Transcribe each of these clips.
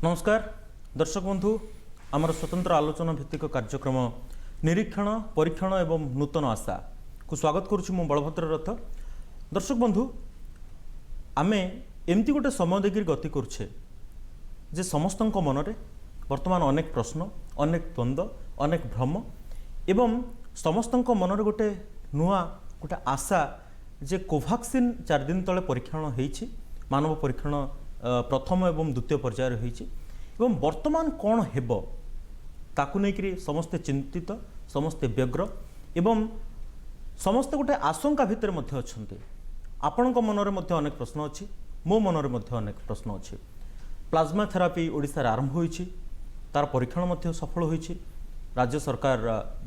नमस्कार दर्शक बंधु आमर स्वतंत्र आलोचना भित्तिक कार्यक्रम निरीक्षण परीक्षण एवं नूतन आशा को स्वागत करुच्ची मु बलभद्र रथ। दर्शक बंधु आमे एमती गोटे समय देखिए गति करुचे जे समस्त मनरे वर्तमान अनेक प्रश्न अनेक द्वंद्व अनेक भ्रम एवं समस्त मनरे गोटे नुआ गोटे आशा जे कोवाक्सिन 4 दिन तले परीक्षण होईछि मानव परीक्षण प्रथम एवं द्वितीय पर्यायर होईछि एवं वर्तमान कौन हेबो ताकु नेकरी समस्ते चिंतित समस्ते व्यग्र एवं समस्ते गोटे आशंका भितर मध्य अछंती। आपणक मनरे मध्य अनेक प्रश्न अछि मो मनरे मध्य अनेक प्रश्न अछि। प्लाज्मा थेरापी ओडिसा रे आरंभ होईछि तार परीक्षण मध्य सफल होईछि राज्य सरकार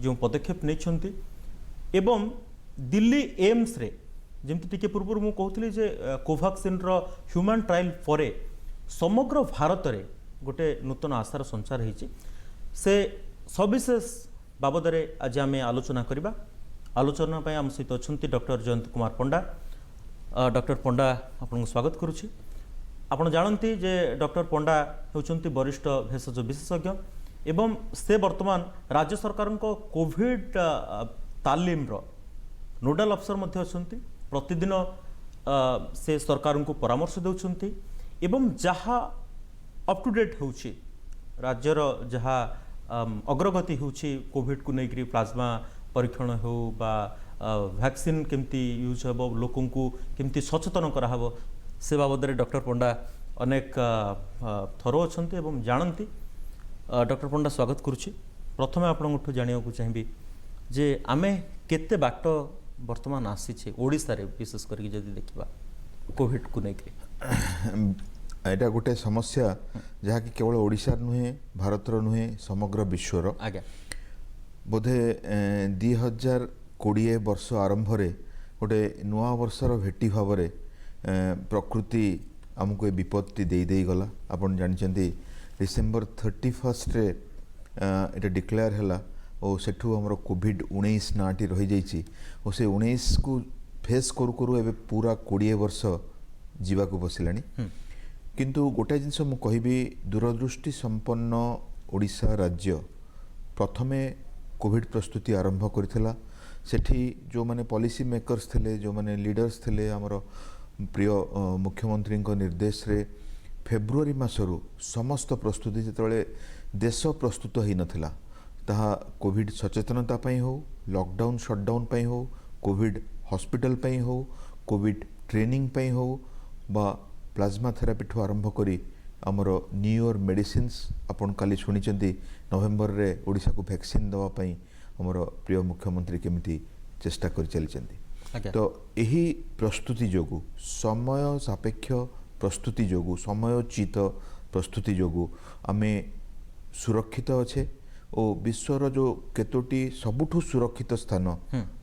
जो पदक्षेप नैछंती एवं दिल्ली एम्स रे जमती टिके पूर्व मु कहूली जे कोवाक्सिन रो ह्यूमन ट्रायल परे समग्र भारत रे गोटे नूतन आशार संचार होईछि से सविशेष बाबद रे आज आम आलोचना करबा। आलोचना पय आम सहित अछंती डॉक्टर जयंत कुमार पंडा। डॉक्टर पंडा आपन स्वागत करूछि। आपन जानती जे डॉक्टर पंडा होउछंती वरिष्ठ भेषज विशेषज्ञ एवं से वर्तमान राज्य सरकार को कोविड तालीम रो नोडल अफसर मध्य अछंती। प्रतिदिन से सरकार को परामर्श देउछंती एवं जहा अप टू डेट होउछि राज्यर जहा अग्रगति होउछि कोविड को नेकरी प्लाज्मा परीक्षण हो बा वैक्सीन केमती यूज हेबो लोकन को केमती सचेतन करा हेबो से बाबद रे डॉक्टर पंडा अनेक थरो अछंती एवं जानती। डॉक्टर पंडा स्वागत करुछि। प्रथमे आपनठु जानिया को चाहिबी जे आमे केते बाट वर्तमान आसी ओडिसा रे विशेष करके जदि देखिबा कोविड को नेकरी एटा गोटे समस्या जहा कि केवल ओडिसा नुहे भारत रो नुहे समग्र विश्वर आज्ञा बोधे 2020 वर्ष आरंभ रे गोटे नुआ वर्षर भेटी भाव रे प्रकृति आमको ए विपत्ति दे गला। आपण जानिचंती डिसेंबर 31 रे एटा डिक्लेयर हला और सेठू हमरो कोविड-19 नाटी रही जाइछि और से 19 को फेस करू करू एबे पूरा 20 वर्ष जीवा को बसिलानी। किंतु गोटे जिनस मु कहबी दूरदृष्टि संपन्न ओडिशा राज्य प्रथमे कोविड प्रस्तुति आरंभ करथिला। सेठी जो माने पॉलिसी मेकर्स थिले जो माने लीडर्स थिले हमरो प्रिय मुख्यमंत्री को निर्देश रे फेब्रुआरी मासरू समस्त प्रस्तुति जेतले देश प्रस्तुत ही नथिला ताहा कोविड सचेतनता पई हो लॉकडाउन शटडाउन पई हो कोविड हॉस्पिटल पई हो कोविड ट्रेनिंग पई हो बा प्लाज्मा थेरापी ठू आरंभ करी आमर न्यूयर मेडिसिन्स आपण काली सुनिचंती नवेम्बर रे ओडिसा को वैक्सीन दवा पई हमर प्रिय मुख्यमंत्री केमिति चेष्टा कर चलचंती। तो यही प्रस्तुति जोगु समय सापेक्ष प्रस्तुति जोगु समयोचित प्रस्तुति जोगु आमे सुरक्षित अच्छे और विश्वर जो केतोटी सबुठु सुरक्षित स्थान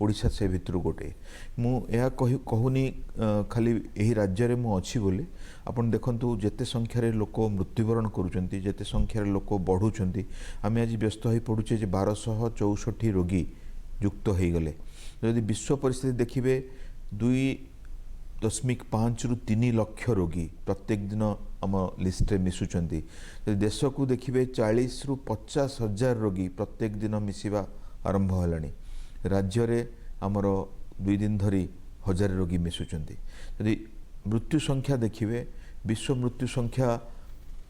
ओडिशा से भितर गोटे मु या कहूनी खाली यही राज्य रे मु अच्छी बोली आपण देखंतु जेते संख्या रे लोक मृत्युवरण करूचंती जेते संख्या रे लोक बढ़ुचंती आमे आज व्यस्त होई पडुचे जे 1264 रोगी युक्त हो गले। यदि विश्व परिस्थिति देखिबे 2.5 रु 3 लाख रोगी प्रत्येक दिन आम लिस्ट रे मिसुचंती। यदि देश को देखिबे 40 रु 50 हजार रोगी प्रत्येक दिन मिसिबा आरंभ हलानी। राज्य रे आमर 2 दिन धरी 1000 रोगी मिसुचंती। यदि मृत्यु संख्या देखिबे विश्व मृत्यु संख्या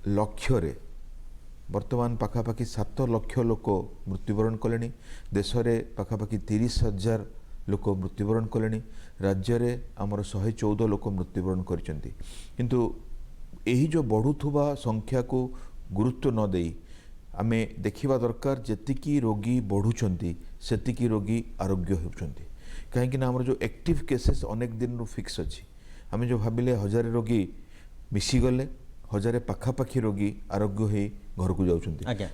लक्ष्य रे वर्तमान पाखापाखि 7 लाख लोक मृत्युवरण कलेनी। देश रे पाखापाखि 30,000 लोक मृत्युवरण कलेनी। राज्य रे आमर 114 लोक मृत्युवरण करिसेंती। किंतु यही जो बढ़ुथुबा संख्या को गुरुत्व न देई आमे देखिबा दरकार जेतिकी रोगी बढ़ुचंती सेतिकी रोगी आरोग्य होउचंती। काहे कि ना हमर जो एक्टिव केसेस अनेक दिन रो फिक्स अछि आमे जो भाबिले 1000 रोगी मिसी गले 1000 पाखापाखी रोगी आरोग्य होई घर को जाउचंती। आज्ञा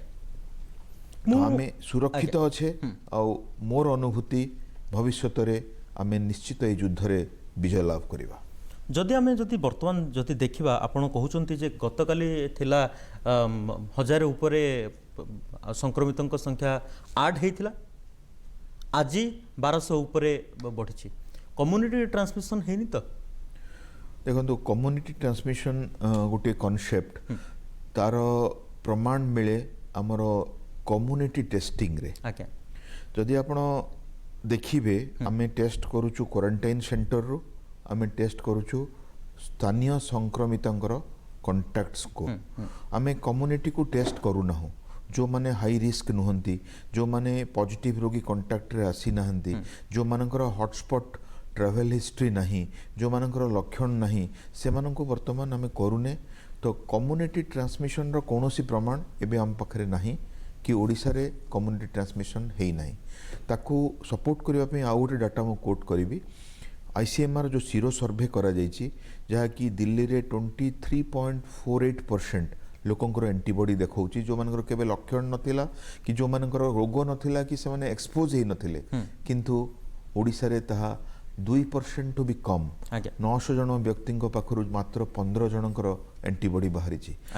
आमे सुरक्षित अच्छे आ मोर अनुभूति भविष्यत रे आमे निश्चित ए युद्ध रे विजय लाभ करिबा। जदि आमे जदि वर्तमान जदि देखिबा आपण कहउचंती जे गतकाली थिला 1000 उपरे संक्रमितों संख्या 8 हेतिला आज 1200 उपरे बढ़िछि। कम्युनिटी ट्रांसमिशन हेनी तो देखो कम्युनिटी ट्रांसमिशन गोटे कॉन्सेप्ट तार प्रमाण मिले आमर कम्युनिटी टेस्टिंग रे। आज्ञा जदि आपण देखिबे आमे टेस्ट करूछु क्वारंटाइन सेंटर रो, आमे टेस्ट करूछु स्थानीय संक्रमितंकर कॉन्टैक्ट्स को। आमे कम्युनिटी को टेस्ट करू ना, जो माने हाई रिस्क नुहंती, जो माने पॉजिटिव रोगी कॉन्टैक्ट रे आसी नाहंती, जो मानकर हॉटस्पॉट ट्रैवल हिस्ट्री नहीं, जो मानकर लक्षण नहीं, से माननको वर्तमान आमे करूने। तो कम्युनिटी ट्रांसमिशन रो कोनोसी प्रमाण एबे आम पाखरे नहीं कि ओडिशा रे कम्युनिटी ट्रांसमिशन हेई नहीं। ताकू सपोर्ट करबा पे आ गोटे डाटा मु कोट करिवि। आईसीएमआर जो सीरो सर्वे करा जायछि, जहा कि दिल्ली रे 23.48% लोकंकर एंटीबॉडी देखौछि, जो मानकर केबे लक्षण नथिला कि जो मानकर रोग नथिला कि से माने एक्सपोज हेई नथिले, किंतु ओडिशा रे ताहा 2% टू भी कम। 900 जन व्यक्ति पाखरु मात्र 15 जनकर एंटीबॉडी बाहरी।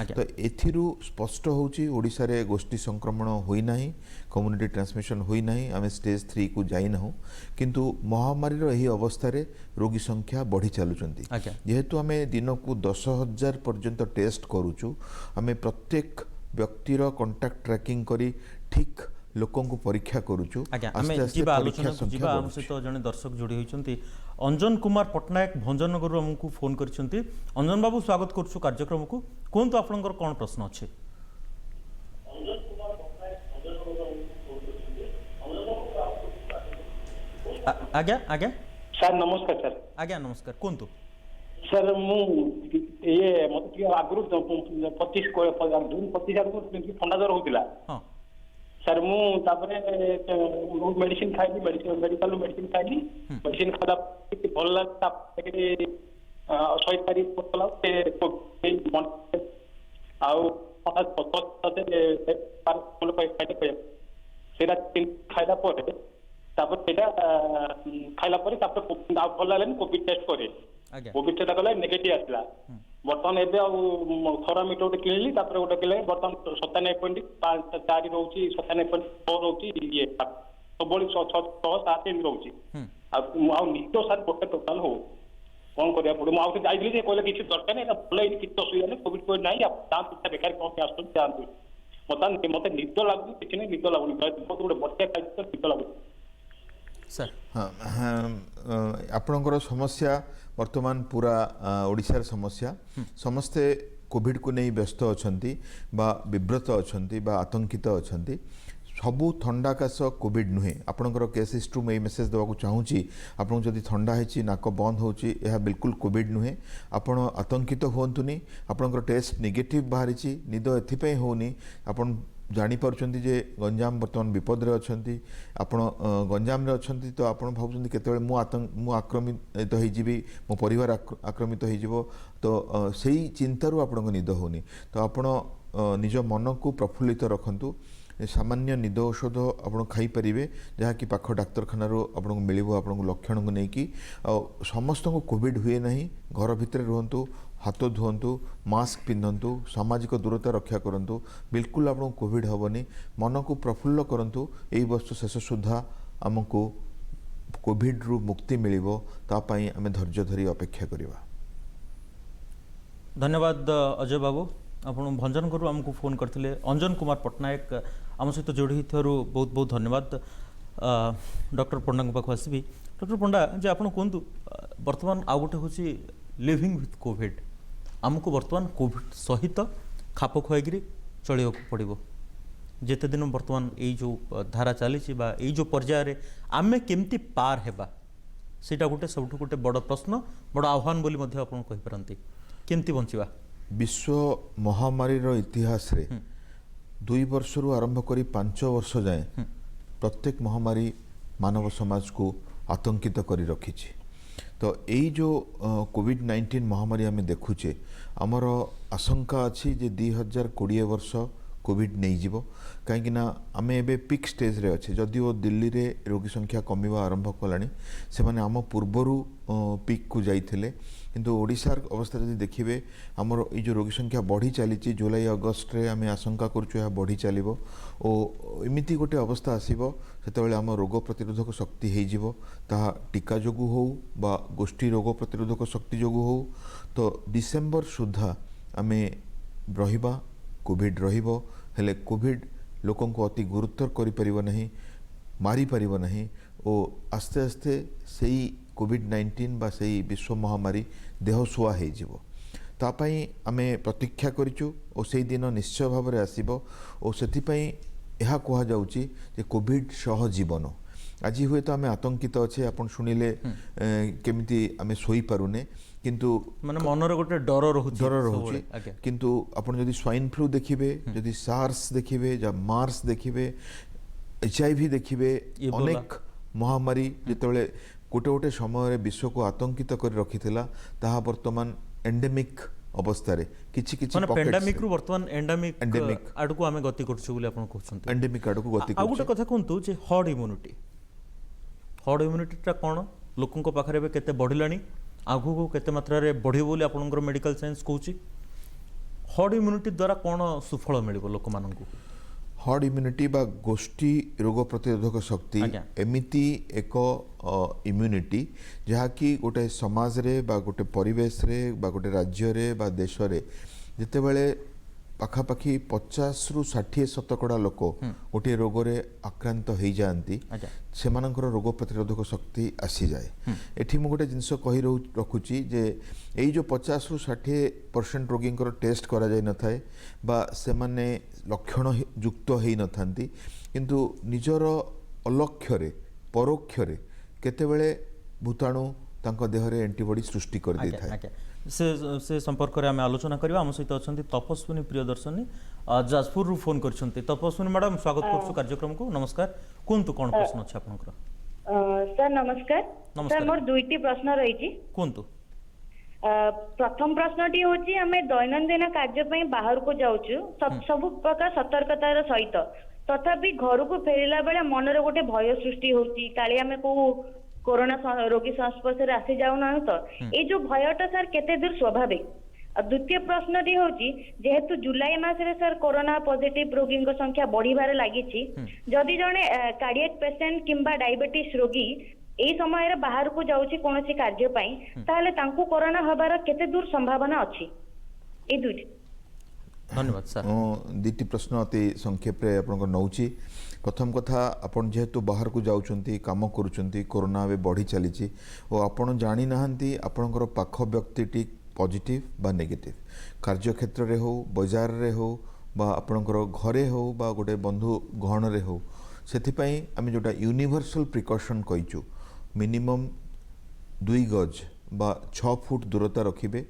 तो एथिरु स्पष्ट होउछि ओडिशा रे गोष्ठी संक्रमण होई नाही, कम्युनिटी ट्रांसमिशन होई नाही, आमे स्टेज 3 को जाई नाहु, किंतु महामारी रो एही अवस्था रे रोगी संख्या बढ़ी चालुचंती। जेहेतु आमे दिन को 10,000 पर्यंत टेस्ट करूछु, आमे प्रत्येक व्यक्तिर कांटेक्ट ट्रैकिंग करी ठीक लोकों को परीक्षा करूछु। सहित जड़े दर्शक जोड़ी होती अंजन कुमार पट्टनायक भंजनगर आमको फोन करछंती। अंजन बाबू स्वागत करूछु कार्यक्रम को। कहतु आपनकर कौन प्रश्न अच्छे? आज्ञा आज्ञा सर नमस्कार। सर आज्ञा नमस्कार, कहतु सर मु ये मत आगु 25 जून 25 आगु ठंडा जर होतिला। हाँ सर मु तापरे मेडिसिन खाइली, मेडिकल मेडिसिन खाइली, मेडिसिन खाला भल लागता के 100 तारीख पतला से मन आउ सेटा खाइला पर तापर सेटा खाइला पर तापर भल लागले कोविड टेस्ट करे। कोविड टेस्ट कले नेगेटिव आसला। बर्तमान एबे थर्मामीटर गोटे किणिली, तापर गोटे किले बर्तमान 97.4 रोची, 97.4 रोची, ये सब 6-7 एम रोची। आ निद सर गोटे टोटाल हो कौन करिया पड़ो। मु आउते जाइली जे कहले किछि दरकार नै, भल एनी किछि असुविधा नै, कोविड कोड नै, आप दांत पिछा बेकार कोन आस्तु जानतु। मते निद लागु किछि नै, निद लागुनी बहुत गोटे बच्चा खाइ तो निद लागु सर। हाँ आपणकर समस्या वर्तमान पूरा ओडिशार समस्या। समस्ते कोविड को नहीं व्यस्त अछंती बा विव्रत अछंती बा आतंकित अछंती। सबू थंडा काश कोविड नुहे। आपणकर केस हिस्ट्री में मेसेज देवाक चाहूँगी, आपन जदि थंडा है नाक बंद होची, यह बिल्कुल कोविड नुहे। आपण आतंकित हुंतुनी। आपणकर टेस्ट नेगेटिव बाहरी, निद एथिपई होनी। आपण जानीपार्टी जे गंजाम बर्तमान विपद रे अछंती, आपण गंजाम रे अछंती, तो आपण भाबुचंती केतेबेले मु आक्रमित होइजिबी, मो परिवार आक्रमित होइजिबो, तो सेही चिंतारू आपणको निद होनी। तो आपण निज मन को प्रफुल्लित रखंतु। सामान्य निद औषध आपण खाई परिबे, जहा कि पाख डाक्तरखाना रो आपनको मिलिबो आपनको लक्षण को नेकी। समस्त को कोविड हुए नहीं। घर भितर रुहंतु, हाथ धुअंतु, मास्क पिंधंतु, सामाजिक दूरता रक्षा करंतु, बिल्कुल आपको कोविड हेनी। मन को प्रफुल्ल करंतु। एई वर्ष शेष सुधा आमको कोविड रु मुक्ति मिलिबो, ता पई आमे धैर्य धरी अपेक्षा करिबा। धन्यवाद अजय बाबू। आपण भंजनगर आमको फोन करथिले। अंजन कुमार पट्टनायक आम सहित जोड़ी बहुत बहुत धन्यवाद। डॉक्टर पंडा पाख आसबि। डॉक्टर पंडा जे आपण कहतु वर्तमान आउ गोटे हूँ लिविंग विथ कोविड, आमको वर्तमान कोविड सहित खाप खुआई चलिया पड़ो। जिते दिन वर्तमान यही जो धारा चली जो पर्यायर आमे केमती पार हेबा, सेटा गोटे सब गोटे बड़ प्रश्न, बड़ आह्वान बोली कहीपरती। केमती बंचिबा? विश्व महामारी रो इतिहास रे 2 वर्ष रु आरंभ करी 5 वर्ष जाए प्रत्येक महामारी मानव समाज को आतंकित करी रखिछि। तो यही जो कोविड-19 महामारी आम देखुचे, आमर आशंका अच्छी जे 2020 वर्ष कोविड नहीं जीवो, कहीं आम एबे पिक स्टेज रे अच्छे। जदिओ दिल्ली रे रोगी संख्या कमिबा आरंभ कलानी, से माने आम पूर्वरु पिक को जाइथिले, किंतु ओडिशार अवस्था जदि देखिबे आमर ये जो रोगी संख्या बढ़ी चली, जुलाई अगस्ट रे आम आशंका करूछु यह बढ़ी चलिबो। ओ एमिति गोटे अवस्था आसीबो सेतेबेले आम रोग प्रतिरोधक शक्ति हेइ जिवो, ताहा टीका जोगु हो बा गोष्ठी रोग प्रतिरोधक शक्ति जोगु हो। तो डिसेम्बर सुधा आम रहिबा कोविड रहिबो हेले कोविड लोकन को अति गुरुतर करि परिबो नहीं मारी परिबो नहीं ओ आस्ते आस्ते सेही कोविड-19 बा सेही विश्व महामारी देह सुआ हे जिवो तापाई आमे प्रतीक्षा करिचु ओ सेही दिन निश्चय भाव में आसीबो ओ सेथिपाई यह कह जाउची जे कोविड सह जीवन आज हुए तो आमे आतंकित अच्छे आपण शुणिले केमिति आमे सोई पारुने किंतु माने मनर गोटे डर रहुची किंतु आपण जदि स्वाइन फ्लू देखिबे जदि सार्स देखिबे या मार्स देखिबे HIV देखिबे अनेक महामारी जितेबाला गोटे गोटे समय विश्व को आतंकित कर रखिथिला ताहा वर्तमान एंडेमिक अवस्था रे किछि किछि माने पेंडेमिक रु वर्तमान एंडेमिक आडको आमे गति करछु बोली आपण कहछन्ते एंडेमिक आडको गति करछु आ गोटे कथा कोंतु जे हर्ड इम्यूनिटी टा कोन लोकन को पाखरे बे केते बढ़िलानी आगु को केते मात्रा रे बढ़िबो बोली आपनकर मेडिकल साइंस कहूची हर्ड इम्यूनिटी द्वारा कोन सुफल मिलिबो लोक माननकु हर्ड इम्यूनिटी बा गोष्ठी रोग प्रतिरोधक शक्ति एमिति एक इम्यूनिटी जहाँकि गोटे समाज रे बा गोटे परिवेश रे बा गोटे राज्य रे बा देश रे जितेबाला पाखापाखि 50 रु 60% लोक गोटे रोग रे आक्रांत हो जाती से रोग प्रतिरोधक शक्ति आसी जाए एठी मु गोटे जिनस कही रखुची जे एई जो 50 रु 60% रोगी टेस्ट करा जाय न थाए बा से माने लक्षण युक्त हो न थांती किंतु निजर अलक्ष्य रे परोक्ष रे केतेबेले भूताणु तांको देह रे एंटीबॉडी सृष्टि कर दै थाए से संपर्क में आम आलोचना करवा आम सहित अच्छा तपस्विनी प्रियदर्शनी जाजपुर रु फोन कर तपस्विनी मैडम स्वागत कर कार्यक्रम को नमस्कार कुंतु कौन प्रश्न अच्छे आपनकर सर नमस्कार सर मोर दुईटी प्रश्न रही कुंतु प्रथम प्रश्नटी होची आमे दैनंदिन कार्य पई बाहर को जाउछु सब प्रकार सतर्कतार सहित तथापि घर को फेरिला बेले मनरे गोटे भय सृष्टि होची काली आमे को कोरोना रोगी संस्पर्श रे आसी जाउ ना तो ए जो भयटा सर केते दूर स्वाभाविक द्वितीय प्रश्नटी होची जेहेतु जुलाई मास रे सर कोरोना पॉजिटिव रोगी संख्या बढ़िबार लागिची जदि जने कार्डियक पेशेंट किंबा डायबिटीज रोगी एई समय रे बाहर को जाउची कोनोसी कार्य पई ताले तांकु कोरोना हबार केते दूर संभावना अछि ए दुईटी धन्यवाद सर दुईटी प्रश्न अति संक्षेप रे आपन नौची प्रथम कथा आपण जेहेतु बाहर को जाउछंती काम करूछंती कोरोना बे बढ़ी चलीची ओ आपण जानि नाहंती आपनकर पाख व्यक्तिटी पॉजिटिव बा नेगेटिव कार्य क्षेत्र रे हो बाजार रे हो बा आपनकर घरे हो बा गोटे बंधु गहन रे हो सेथिपई आमे जोटा यूनिवर्सल प्रिकॉशन कहिचु मिनिमम 2 गज बा 6 फुट दूरता रखिबे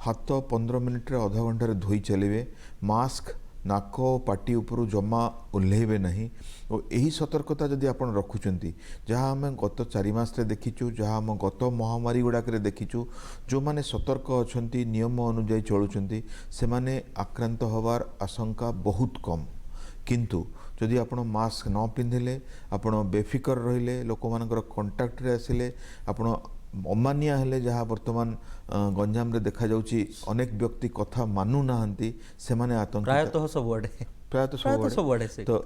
हाथ 15 मिनिट रे आधा घंटा रे धोई चलिबे मास्क नाक पाटी उपरू जमा ओल्हेबे नहीं और यही सतर्कता जदि आपण रखुचंती जहाँ आम गत 4 मास रे देखिचु जहाँ आम गत महामारी गुड़ाक देखिचु जो माने सतर्क अछंती नियम अनुଯାयी चलुचंती से माने आक्रांत होवार आशंका बहुत कम किंतु जदि आपण मास्क न पिंधिले आपण बेफिकर रहिले लोक मानकर कांटेक्ट रे आसिले आपण अमानिया हेले जहाँ वर्तमान गंजाम रे देखा जाउची अनेक व्यक्ति कथा मानु नाहंती से माने आतंक प्रायतः सब आड़े तो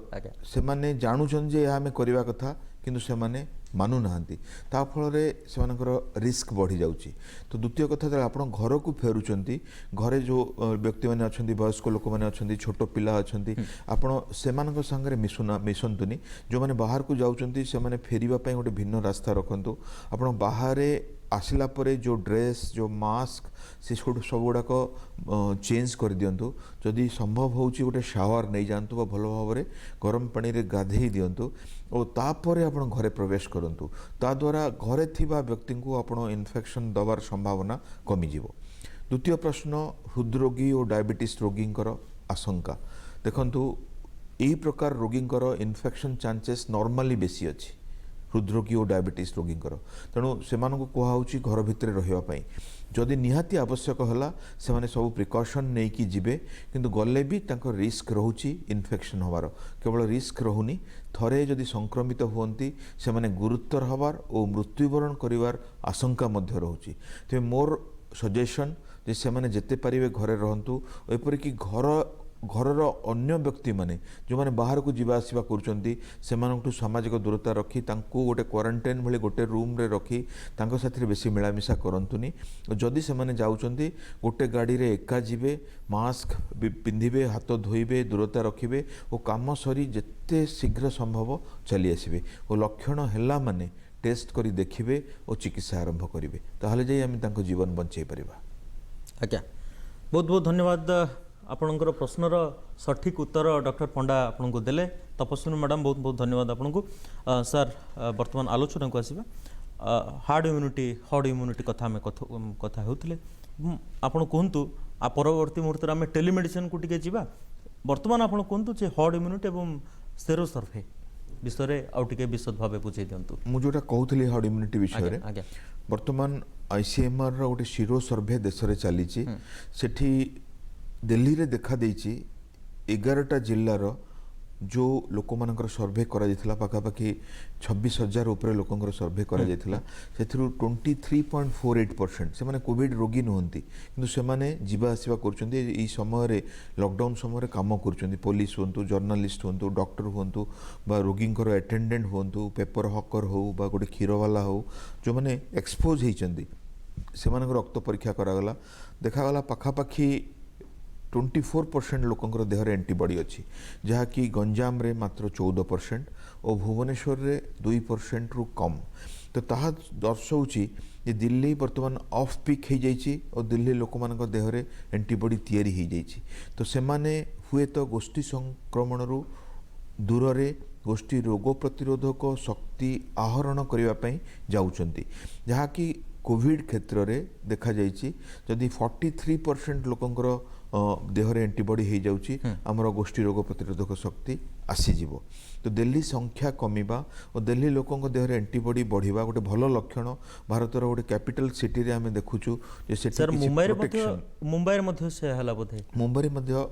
से माने जानुछन जे या हमें करबा कथा किंतु से माने मानु नाहंती ता फल रे से मानकर रिस्क बढ़ी जाउची तो द्वितीय कथा जे आपण घर को फेरुचंती घरे जो व्यक्ति माने अछंती वयस्क लोक माने अछंती छोट पिला अछंती आपण से मानक संगे मिसंतुनी जो माने बाहर को जाउचंती से माने फेरिबा पई गोटे भिन्न रास्ता रखंतु आपण बाहरे आसला परे जो ड्रेस जो मास्क से सब गुड़ाक चेंज कर दिंतु जदि संभव होची गोटे शावर नहीं जातु भल भाव में गरम पानी रे गाधे दिंतु और तापर आपण घरे प्रवेश करंतु ता द्वारा घरे थिबा व्यक्ति को आपण इन्फेक्शन दबार संभावना कमी जिवो द्वितीय प्रश्न हृदरोगी और डायबिटीज रोगी आशंका देखंतु यही प्रकार रोगी इन्फेक्शन चांसेस नॉर्मली बेसी अच्छी हृदरोगी और डायबिटीज रोगी तेणु से कहुच्छी घर भितर रही जदि निहाती आवश्यक है से माने सब प्रिकॉशन नहीं कि जीवे किंतु गले भी रिस्क रोची इन्फेक्शन होवार केवल रिस्क रोनी थरे जदि संक्रमित हुंती से माने गुरुतर हबार और मृत्युवरण करिवार आशंका मध्य रोची ते मोर सजेशन जे से माने जेते पारिबे घरे रहंतु एपरिक घर घरर अन्य व्यक्ति माने जो माने बाहर को जीवा आसिबा करूचंती सेमानकटू सामाजिक दूरता रखी तांको गोटे क्वारंटाइन भले गोटे रूम रे रखी तांको साथी बेसी मिलामिशा करंतुनी जदि सेमाने जाउचंती गोटे गाड़ी रे एका जीवे मास्क पिंधिबे हाथ धोइबे दूरता रखिबे और काम सरी जेते शीघ्र संभव चली आसिबे और लक्षण हैला माने टेस्ट करी देखिबे और चिकित्सा आरंभ करिवे ताहले जाई आमी तांको जीवन बंचाई परिबा। आज्ञा बहुत बहुत धन्यवाद आपणकर प्रश्नर सठिक उत्तर डॉक्टर पंडा आपको देले तपस्विनी मैडम बहुत बहुत धन्यवाद आपको सर वर्तमान आलोचना को आसवा हार्ड इम्यूनिटी कथा आम कथा होते आपड़ कहतु आ परवर्ती मुहूर्त आम टेलीमेडिसिन को टिके जीवा वर्तमान आप कहतु जे हार्ड इम्यूनिटी और सेरो सर्भे विषय आउ टिके विशद भाव बुझे दिंतु मु जोटा कहूली हार्ड इम्यूनिटी विषय वर्तमान आईसीएमआर गोटे सीरो सर्भे देश में चली सेठी दिल्ली रे देखा देइछि 11टा जिल्लार जो लोक मानकर सर्भे करा जायतिला पाखापाखि 26,000 ऊपर लोकंकर सर्भे करा जायतिला सेथिरु 23.48% से माने कोविड रोगी नुहंती किंतु से माने जीवा आसीबा करचंदी ई समय रे लॉकडाउन समय रे काम करचंदी पुलिस होंतु जर्नलिस्ट होंतु डॉक्टर होंतु बा रोगींकर अटेंडेंट होंतु पेपर हकर हो बा गोटे क्षीरवाला हो जो माने एक्सपोज हेचंदी से मानकर रक्त परीक्षा करागला देखागला पाखापाखि 24% लोकंकर देहरे एंटीबॉडी अच्छी जहाँकि गंजाम रे मात्र 14% और भुवनेश्वर रे 2% रु कम तो ताहा दर्शाऊँची जे दिल्ली वर्तमान ऑफ पिक हो जाइए और दिल्ली लोक मान देहरे एंटीबॉडी तैयारी हो जाइए तो सेमाने हुए तो गोष्ठी संक्रमण रु दूर रे गोष्ठी रोग प्रतिरोधक शक्ति आहरण करने जाउछंती जहाँकि कोविड क्षेत्र रे देखा जाइए जदि 43% लोकंकर देहरे एंटीबॉडी हो जाउची हमर गोष्ठी रोग प्रतिरोधक शक्ति आसीजिवो तो दिल्ली संख्या कमिबा और दिल्ली लोकंक देहरे एंटीबॉडी बढ़िबा गोटे भल लक्षण भारतर गोटे कैपिटल सिटी रे आमे देखुछु जे सेठी सर मुंबई मध्ये से हला बोधे मुंबई मध्ये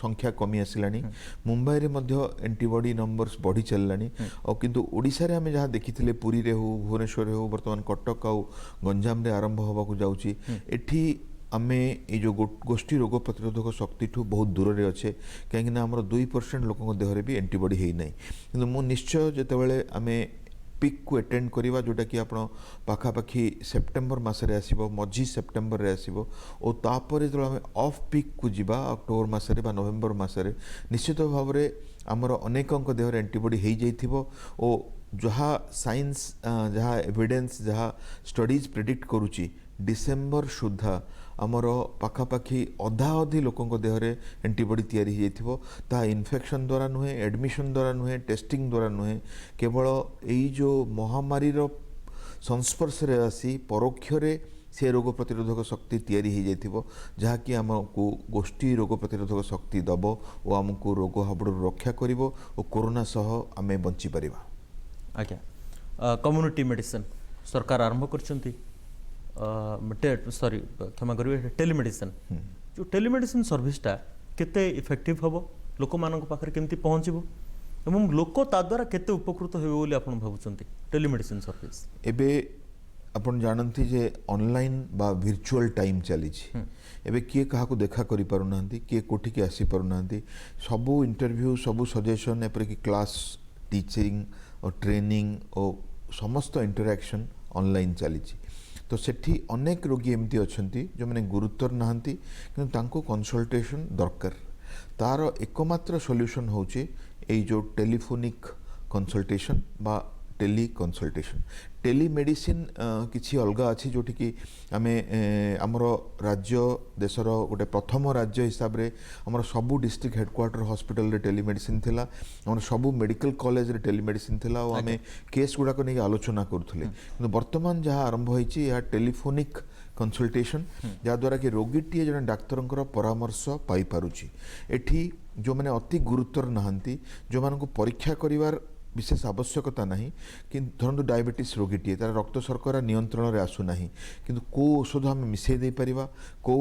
संख्या कमी आसिलानी मुंबई रे मध्ये एंटीबॉडी नंबर्स बढ़ी चललानी और किंतु ओडिसा रे आमे जहाँ देखिथिले पुरी रे हो भुवनेश्वर रे हो वर्तमान कटक और गंजाम रे आरंभ होबा को जाउची एठी आमे ये जो गोष्ठी रोग प्रतिरोधक शक्ति ठू बहुत दूर रे अच्छे कहीं आमर 2% लोकों देहरे भी एंटीबॉडी है ना कि मु निश्चय जितेबाला आमे पिक को अटेंड करवा जोटा कि आप पाखापाखि सेप्टेम्बर मसरे आसो मझी सेप्टेम्बर रे आसो और तापर जो आम ऑफ पिक को जीवा अक्टोबर मसरे बा नवेम्बर मसरे निश्चित भाव में आमर अनेकों देहरे एंटीबॉडी हो जाइथिबो और जहाँ साइंस जहाँ एविडेंस जहाँ स्टडीज प्रेडिक्ट करुच्ची डिसेम्बर सुधा आमर पाखापाखि अधा अधि लोकों देहरे एंटीबॉडी तैयारी हो जाइथिबो ता इन्फेक्शन द्वारा नुहे एडमिशन द्वारा नुहे टेस्टिंग द्वारा नुहे केवल यही जो महामारी संस्पर्श रे आसी परोक्ष रे से रोग प्रतिरोधक शक्ति तैयारी हो जाइथिबो जहाँकि आमको गोष्ठी रोग प्रतिरोधक शक्ति दब और आमको रोग हाबड़ू रक्षा करिवो और कोरोना सह आमे बंची परिबा। आज्ञा कम्युनिटी मेडिसिन सरकार आरंभ करछंती सॉरी क्षमा करेंगे टेलीमेडिसिन जो टेलीमेडिसिन सर्विसटा केते इफेक्टिव हम लोक मान पाखे केमती पहुँचब एवं लोक ता द्वारा केते उपकृत हेबे बोली आपण भाबुचंती टेलीमेडिसिन सर्विस एबे आपण जानती जे ऑनलाइन बा वर्चुअल टाइम चली एबे किए कहा को देखा करि पारु नांती किए कोठी के आसी पारु नांती सबु इंटरव्यू सबु सजेशन एपर कि क्लास टीचिंग और ट्रेनिंग और समस्त इंटरैक्शन ऑनलाइन चली तो सेठी अनेक रोगी एमती अच्छंती जो मैंने गुरुत्वर नहांती किंतु तांको कंसल्टेशन दरकार तार एकमात्र सॉल्यूशन होची ए जो टेलीफोनिक कंसल्टेशन बा टेली कंसल्टेशन टेलीमेडिसिन किसी अलग अच्छी जोटि कि आमे आमर राज्य देशर गोटे प्रथम राज्य हिसाब रे आमर सबू डिस्ट्रिक्ट हेडक्वार्टर हॉस्पिटल रे टेलीमेडिसिन थिला आमर सबू मेडिकल कॉलेज रे टेलीमेडिसिन थिला और आमे केस गुडा को नहीं आलोचना करूथले किंतु वर्तमान जहाँ आरंभ होईची या टेलीफोनिक कंसल्टेशन जहाँ द्वारा कि रोगीटी जन डाक्तर परामर्श पाई पारुची एठी जो मैंने अति गुरुत्वर नहांती जो मान को परीक्षा करिवार विशेष आवश्यकता नहीं कि धरतु डायबिटीज रोगीटे तार रक्त शर्करा नियंत्रण रे आसुना किंतु को औषध आम मिसई दे परिबा को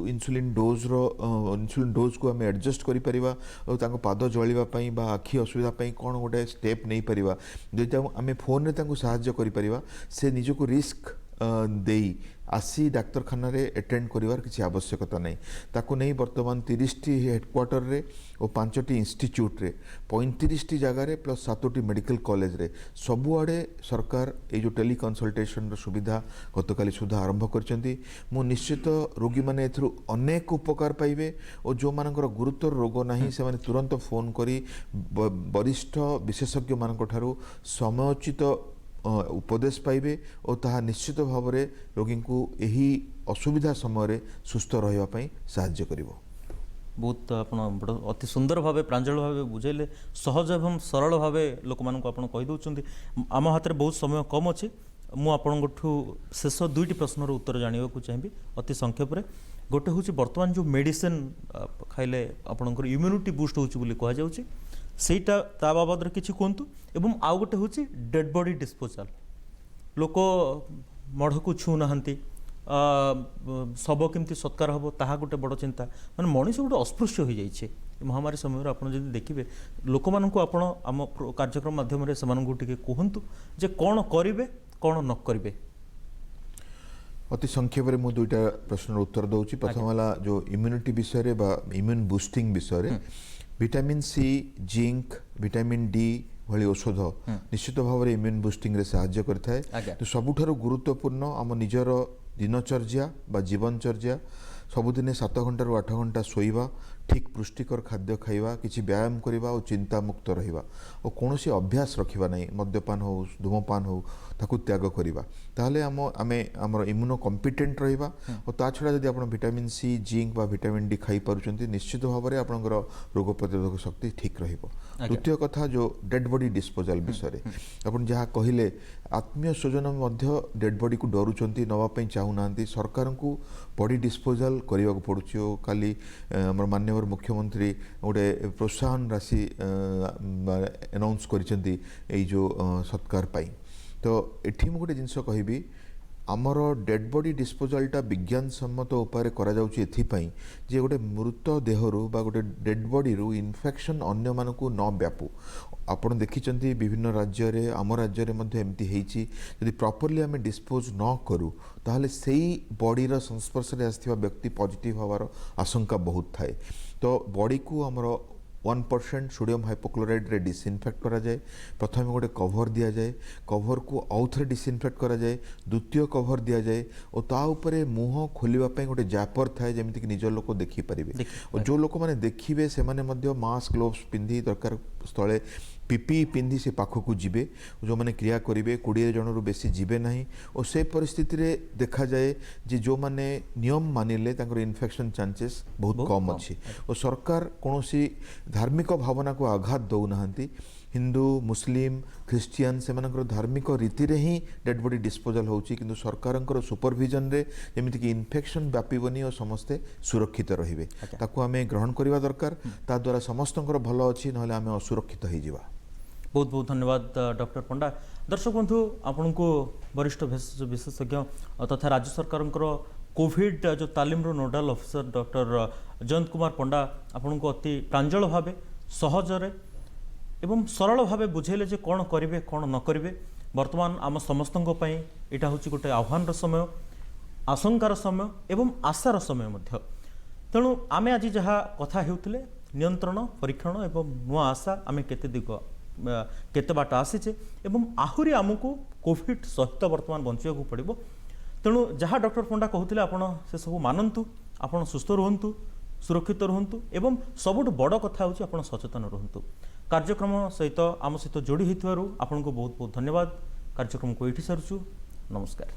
इंसुलिन डोज को आम एडजस्ट करि परिबा और तांको पाद जळिबा पई बा आखि असुविधा पई कोन गोटे स्टेप नहीं परिबा जे आम फोन रे तांको सहाय्य करि परिबा से निजको रिस्क देई आसी डाक्तरखाना रे अटेंड करिवार किसी आवश्यकता नहीं ताकू नहीं वर्तमान 30टी हेडक्वार्टर रे और 5टी इंस्टीट्यूट रे 35टी जगह रे प्लस 7टी मेडिकल कॉलेज रे सबुआड़े सरकार ये जो टेली कंसल्टेशन सुविधा गतकाली सुधा आरंभ करछंती मु निश्चित रोगी माने एथरु अनेक उपकार पाइबे और जो मानकर गुरुतर रोग नहीं से माने तुरंत फोन करी वरिष्ठ विशेषज्ञ मानक ठारू समयोचित उपदेश पाइबे और ताहा निश्चित भाव में रोगी को यही असुविधा समय सुस्थ रही साहाय्य करिवो। बहुत बड़ अति सुंदर भाव प्रांजल भाव बुझेले सहज एवं सरल भाव लोक मान कही दौरान आम हाथ में बहुत समय कम अच्छी मुझू शेष 2टी प्रश्नर उत्तर जानवा चाहिए अति संक्षेप में। गोटे हूँ बर्तमान जो मेडिसिन खाइले आपंकर इम्यूनिटी बुस्ट हो ସେଇଟା ତା ବାବଦରେ କିଛି କୁହନ୍ତୁ ଏବଂ ଆଉ ଗୋଟେ ହେଉଛି ଡେଡ୍ ବଡି ଡିସ୍ପୋଜାଲ ଲୋକ ମଢ଼କୁ ଛୁଁ ନାହାନ୍ତି ଶବ କେମିତି ସତ୍କାର ହେବ ତାହା ଗୋଟେ ବଡ଼ ଚିନ୍ତା ମାନେ ମଣିଷ ଗୋଟେ ଅସ୍ପୃଶ୍ୟ ହୋଇଯାଇଛି ଏ ମହାମାରୀ ସମୟରେ ଆପଣ ଯଦି ଦେଖିବେ ଲୋକମାନଙ୍କୁ ଆପଣ ଆମ କାର୍ଯ୍ୟକ୍ରମ ମାଧ୍ୟମରେ ସେମାନଙ୍କୁ ଟିକେ କୁହନ୍ତୁ ଯେ କ'ଣ କରିବେ କ'ଣ ନ କରିବେ। अति संक्षेप में मुझे 2टा प्रश्नर उत्तर दूसरी प्रथम है जो इम्यूनिटी विषय इम्यून बुस्टिंग विषय vitamin C zinc vitamin D भली औषध निश्चित भाव में इम्यून बुस्टिंग रे साहाय्य करता है। तो सबुठारु गुरुत्वपूर्ण आम निजर दिनचर्या बा जीवनचर्या सबुदिने 7 घंटा रु 8 घंटा शोइबा ठीक पुष्टिकर खाद्य खाइबा किछि व्यायाम करबा और चिंता मुक्त रहिबा और कौनसी अभ्यास रखिबा नहीं मद्यपान हो धूमपान हो ताकू त्याग करबा ताहले आमे हमर इम्यूनो कॉम्पिटेंट रहिबा और ता छडा जदि आपण विटामिन सी जिंक बा विटामिन डी खाई पारुचंती निश्चित भाव में आपनकर रोग प्रतिरोधक शक्ति ठीक रहिबो। द्वितीय कथा जो डेड बॉडी डिस्पोजल विषय आपण जहाँ कहले आत्मीय स्वजन मध्य डेड बॉडी को डरुचंती नवा पई चाहुनांती सरकार को बॉडी डिस्पोजल करने को पड़ुछि। काली हमर माननीय मुख्यमंत्री गोटे प्रोत्साहन राशि अनाउंस करिसेंती एई जो सत्कार पाई। तो एठी मु गोटे जिनस कहबी आमर डेड बॉडी डिस्पोजलटा विज्ञान सम्मत उपाय करा जाउछि एथिपई जे गोटे मृत देहरु बा गोटे डेड बॉडी रु इन्फेक्शन अन्य मानकु न व्यापू। आपण देखिचंती विभिन्न राज्य रे आम राज्य रे मध्ये एमती हेइछि यदि प्रॉपर्ली आमे डिस्पोज न करू ताहले सेही बॉडी रो संस्पर्श रे आस्थिबा व्यक्ति पॉजिटिव होवार आशंका बहुत थाए। तो बॉडी को आमर 1% सोडियम हाइपोक्लोराइड रे डिसइनफेक्ट करा जाए प्रथम गोटे कवर दिया जाए कवर को आउ थे डिसइनफेक्ट करा जाए द्वितीय कवर दिया जाए और ता उपरे मुह खोलिबा पई गोटे जैपर थाए जेमिति कि निज लोक देखि परिबे और जो लोक माने देखिबे से माने मध्य मास्क ग्लोव्स पिंधि दरकार स्थले पीपी पिंधि से पाखक जीवे जो मैंने क्रिया करेंगे 20 जन रु बेसी जीवे नहीं और से परिस्थिति रे देखा जाए जे जो माने नियम मानिले तांकर इन्फेक्शन चांसेस बहुत कम अच्छी और सरकार कौन सी धार्मिक भावना को आघात दौ नाहंती हिंदू मुस्लिम ख्रिस्टियन से धार्मिक रीति रे ही डेड बॉडी डिस्पोजल होची किंतु सरकारंकर सुपरविजन रे जेमिति कि इन्फेक्शन व्यापीबनी और समस्ते सुरक्षित रहिबे ताकू आमे ग्रहण करबा दरकार ता द्वारा समस्तंकर भलो अछि नहले आमे असुरक्षित होई जिबा। बहुत बहुत धन्यवाद डॉक्टर पंडा। दर्शक बंधु आपण को वरिष्ठ विशेषज्ञ तथा राज्य सरकार कोविड जो तालीम नोडाल ऑफिसर डॉक्टर जयंत कुमार पंडा आपण को अति प्रांजल भाव सहजरे एवं सरल भाव बुझेले जे कौन करेंगे कौन न करेंगे वर्तमान आम समस्त यहाँ हूँ गोटे आह्वान समय आशंकार समय एवं आशार समय तेणु आमे आज जहाँ कथा होते नियंत्रण परीक्षण एवं नुआ आशा आमे केते दिग केते बाट आसीचे एवं आहुरी आमको कोविड सहित वर्तमान बंचा पड़ो। तेणु जहाँ डॉक्टर पंडा कहते आपण से सब मानतु आपण सुस्थ रुहतु सुरक्षित रुहतु एवं सबुठ बड़ कथा हूँ आप सचेतन रुहतु। कार्यक्रम सहित आम सहित जोड़ी होइथिबारु आपनको बहुत बहुत धन्यवाद। कार्यक्रम को ये सारुचु। नमस्कार।